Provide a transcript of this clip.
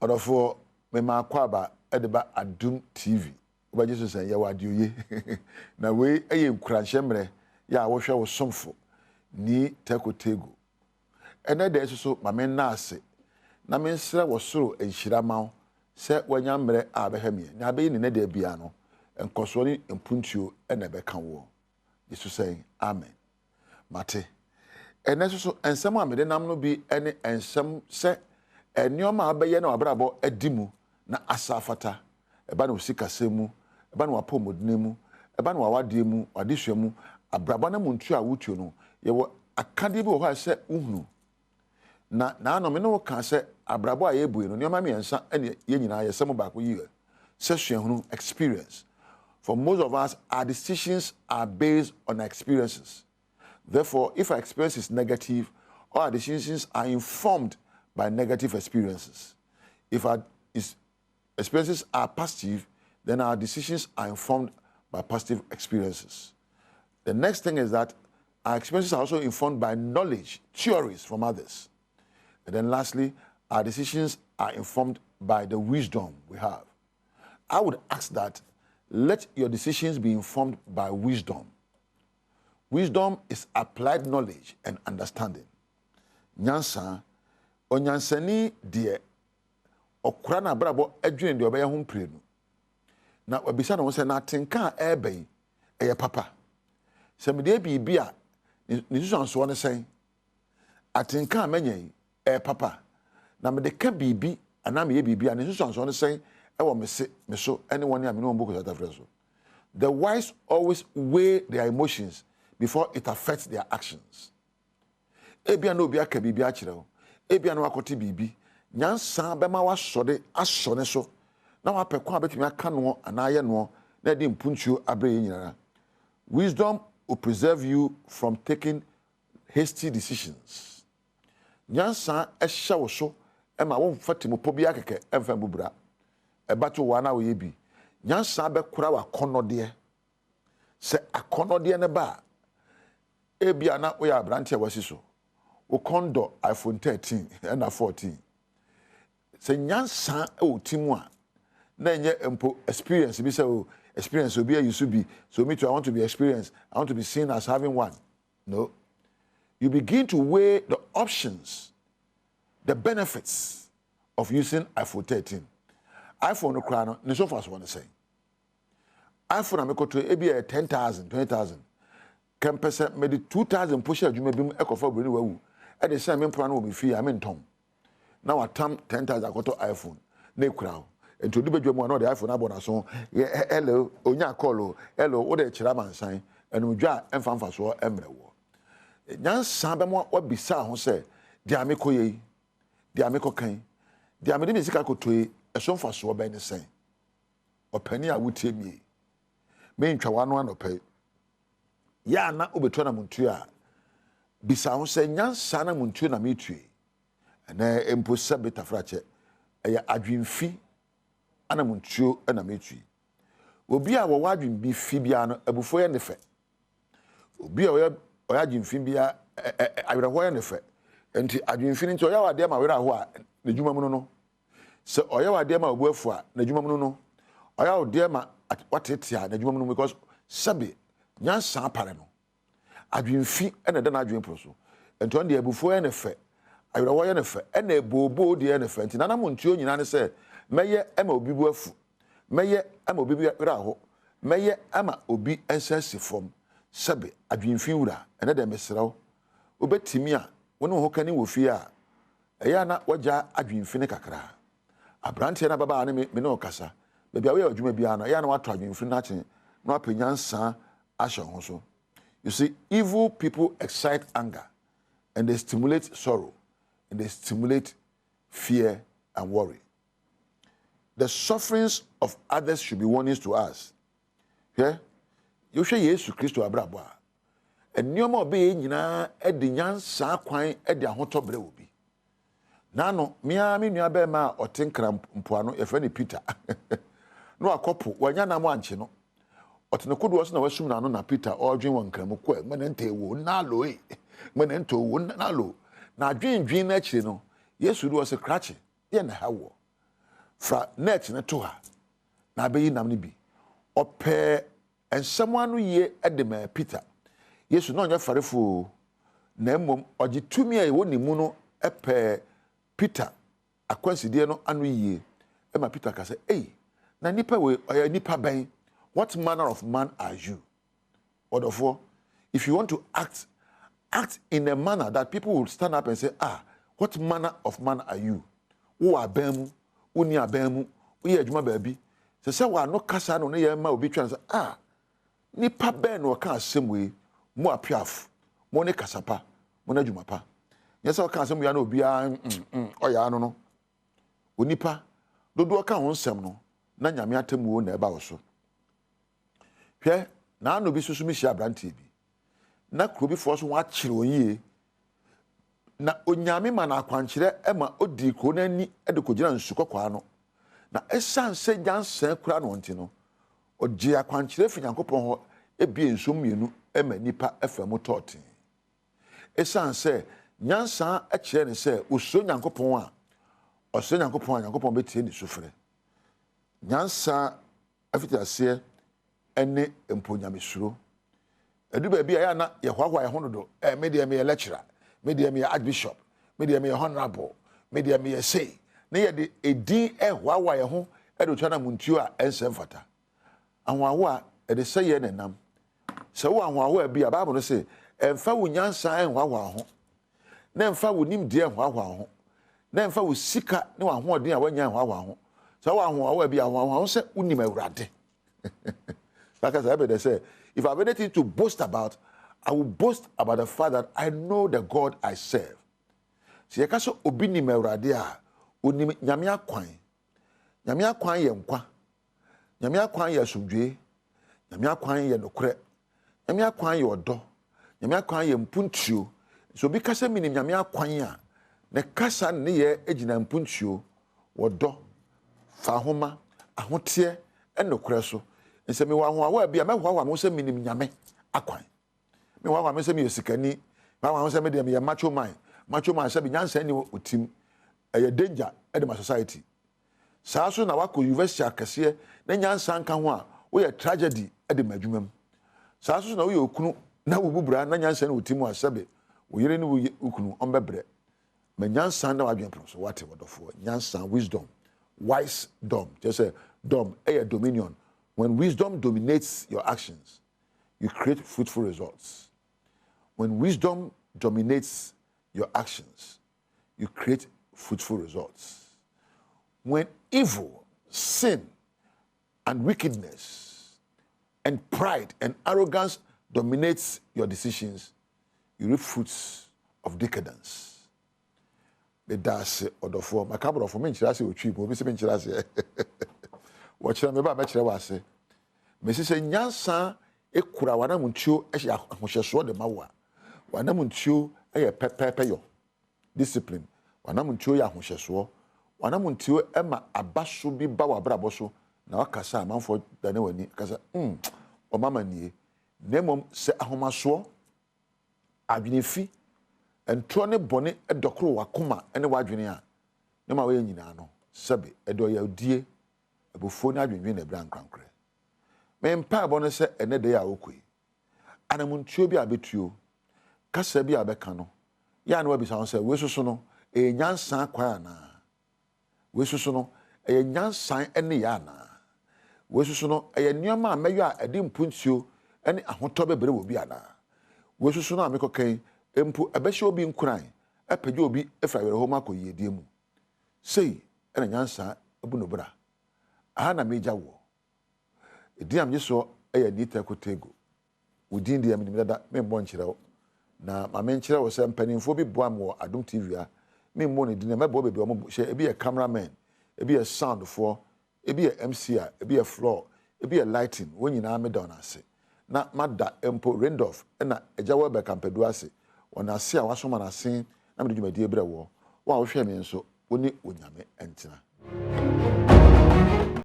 Odofo me ma kwaba edeba Adom TV. Oba Jesus say ya wadioye. Na we eye Nkuranhyemre ya wo hwe wo somfo ni tekotego. Ene de so ma me na ase. Na me nsre wo soro enhyira mawo se wanya mre abehemie. Na abeyi ne de bia no enkoso ni empuntuo ene beka wo. Jesus say amen. Mate. Ene so ensem amede nam no bi ene ensem se enioma abeye na wabrabo adimu na asafata eba na osikasemu eba na wapomodnemu eba na wawademu wadehwemu abrabo na muntu a wutuo no yewo akade bi wo ha se uhunu na no me no ka se abrabo a yebuye no nioma miensa ene ye nyina yesem baako yi se hwehunu experience. For most of us, our decisions are based on our experiences. Therefore, if our experience is negative, our decisions are informed by negative experiences. If our experiences are positive, then our decisions are informed by positive experiences. The next thing is that our experiences are also informed by knowledge, theories from others. And then lastly, our decisions are informed by the wisdom we have. I would ask that let your decisions be informed by wisdom. Wisdom is applied knowledge and understanding. Nyansa, onyansani de okura na brabo adwene de obeye ho mpre no. Na obisa na wo se na tenka ebe eye papa. Se me de bibi a ni susanso ne sen. Atenka menyen papa. Na me de ka bibi ana me ye bibi a ni susanso ne sen. So anyone here, the wise always weigh their emotions before it affects their actions. Ebia no bia ka bibia kire ebia no akoti bibi nyansa bema wa sode asone so na wa pekwa betimi aka no anaye no na di mpunchuo abre nyinara. Wisdom will preserve you from taking hasty decisions. Nyansa ehya wo so ema wo mfatimo pobia keke emfa bubura ebato wana wo yebi nyansa be kura wa konode se akonode ne ba ebia na wo ya brante wasi so wo kondo iPhone 13 and 14 se nyansa o timu a na enye empo experience bi se o experience obi you should be so me too I want to be experienced, I want to be seen as having one. No, you begin to weigh the options, the benefits of using iPhone 13. iPhone no kra no ne so fast one say iPhone amekoto e bia 10,000 20,000 kan pese me di 2,000 push adwuma bim ekofa boni wawu e de say me mpra no me fi a me ntom na watam 10,000 akoto iPhone na ekura ento di badwuma no de iPhone abona so hello onya call hello wo de kira mansan enu dwa emfamfa so emre wo nyansa be mo wabisa ho say dia me koyi dia me kokan dia me de sika kotoyi esomfa so be ne sen opani a wutie mi me ntwa wano anope ya na obeto na muntu a bisa ho se nyansa na muntu na metue na empo sabeta frache eya adwemfi ana muntu na metue obi a wo wadwem bi fi bia no abufo ye ne fe obi a oya adwemfi bia awerho ye ne fe enti adwemfi nti oya wade ma werho a ne dwuma mu no se oya wade ma obuafu a na dwuma mu no oya wade ma watetia na dwuma mu no because sabe nyansa apare no adwemfi ena da na adwen proso ento on de abufo ye ne fe awerho ye ne fe ena ebobo de ye ne fe enti nana montuo nyina ne se meye ema obi buafu meye ama obi werho meye ama obi ensasi fom sabe adwemfi wura ena de mesrew obetimi a woni ho kani wo fie a eya na wagya adwemfi ne kakra abrante na baba ne me ne okasa bebia we adwuma bia na eya na wato adwemfi na kyen na apanyansa ahye ho so. You see, evil people excite anger and they stimulate sorrow and they stimulate fear and worry. The sufferings of others should be warnings to us. Yeah? You say Jesus Christ abrabo a enioma obe nyina edi nyansa kwan edi ahotobre obi. Nano mia me nua be ma otenkra mpoano efe ne Peter. No akopo wanya na mo anche no. Otenekodo so na wasum na no na Peter odwen wankramu ko mena ntewo na lo e. Mena ntowo na lo. Na adwendwen na akire no Yesu do se krache ye na hawo. fra net ne to ha na abeyi nam ne bi ope ensemo anu ye edema Peter Yesu no nya farefo na mmom ogi tumi a woni mu no epe Peter akwansidie no anu ye ema Peter ka say na nipa we oya nipa ben what manner of man are you Odofo if you want to act in a manner that people will stand up and say what manner of man are you wo abemu woni abemu wo ye adwuma baabi se wa no kasa no ye ma obi twan say nipa ben no ka asem we mo apiaf mo ne kasapa mo na adwuma pa yesa o ka asem ya na obi oya no onipa dodo ka ho nsem no na nyame atemu wo na eba wo so hwe na no bi susumi hia brantie bi na kuro bi fo so wa kire onye na onyame ma na akwankyere ema odi kuro na ni edekogina nsukokwa no na esanse jansan kura no nti no oje akwankyere fi Nyankopɔn ho ebie nsum mienu ema nipa efam totin esanse nyansan ekire ne se oso Nyankopɔn a oso Nyankopɔn betie ni sufre nyansa afiti ase ene emponyamesuro edu ba bia ya na ye hwahwa ye hono do me de me lecturer me de me archbishop me de me honorable me de me say na ye de edin hwahwa ye ho edo twana muntuo a ensem fata anwawo a ede say ye nenam se wo anwawo bia Bible no say emfa wo nyansa hwahwa ho na emfa wo nimde hwahwa ho na emfa wo sika ne wa ho odin a wanya hwahwa ho se wo anwawo bia hwahwa ho se unim awurade like I said, they say, if I have anything to boast about, I will boast about the fact that I know the God I serve. Si yakaso obini mewrade a onim nyame akwan. Nyame akwan ye nkwa. Nyame akwan ye asomdwe. Nyame akwan ye nokre. Nyame akwan ye odo. Nyame akwan ye mpuntuo. So bi kasa minim nyame akwan a ne kasa ne ye ejina mpuntuo wodo fa homa ahote enokre so. Nse me wa ho awa bia me ho awa mo se minim nyame akwan me wa me se me yosikani ma wa se me de me macho man se be nyansa ni otim eye danger e de my society saa so na wako university akase na nyansa nka ho a wo ye tragedy e de madwumam saa so na wo ye okunu na wo bubura na nyansa ni otim a sebe wo yire ni wo okunu ombebre me nyansa na wadwen pro so wate wodofo nyansa wisdom wise dom just say dom e dominion. When wisdom dominates your actions, you create fruitful results. When wisdom dominates your actions, you create fruitful results. When evil, sin, and wickedness, and pride and arrogance dominates your decisions, you reap fruits of decadence. The das odofo makabro for me nchirase otwi bo bi se me nchirase wo kira me ba me kire wase me se nyansa ekura wana muntuo ehye ahohyeso de mawa wana muntuo eye pepepe yo discipline wana muntuo ya ahohyeso wana muntuo ema abaso bi ba wa brabo so na wakasa amanfo dane wani kasa o mama nie nemom se ahomaso adwenefi entro ne bone edokro wakoma ene wadwene a ne ma we nyina no sebe edo ya die ebofo na adwenwe na bra nkrankre me mpa bo no se ene de ya okui anamuntuo bi abetuo kasa bi abeka no ya na wabisa se wesusu no enyansa kwa na wesusu no enyansa ene ya na wesusu no ennioma ameyo a edi mpuntuo ene ahoto bebre wo bi ana wesusu no amekokan empu ebehye obi nkuran epege obi efra were homa koyedie mu sei ene nyansa ebu no bra aha na meja wo ediam yeso eya nita kotego udin dia minim dada me mbɔ nkyerɛ wo na ma me nkyerɛ wo sɛ mpanimfo bi boam wo Adom TV a me mbɔ ne din me bɔ bebi omo hye ebi yɛ cameraman ebi yɛ sound fo ebi yɛ MC a ebi yɛ floor ebi yɛ lighting wo nyina me down ase na mada empo Randolph na ejawo be kampedu ase ona ase a wasoma na sen na me dwumadie brɛ wo a wo hwɛ me nso woni onyame entena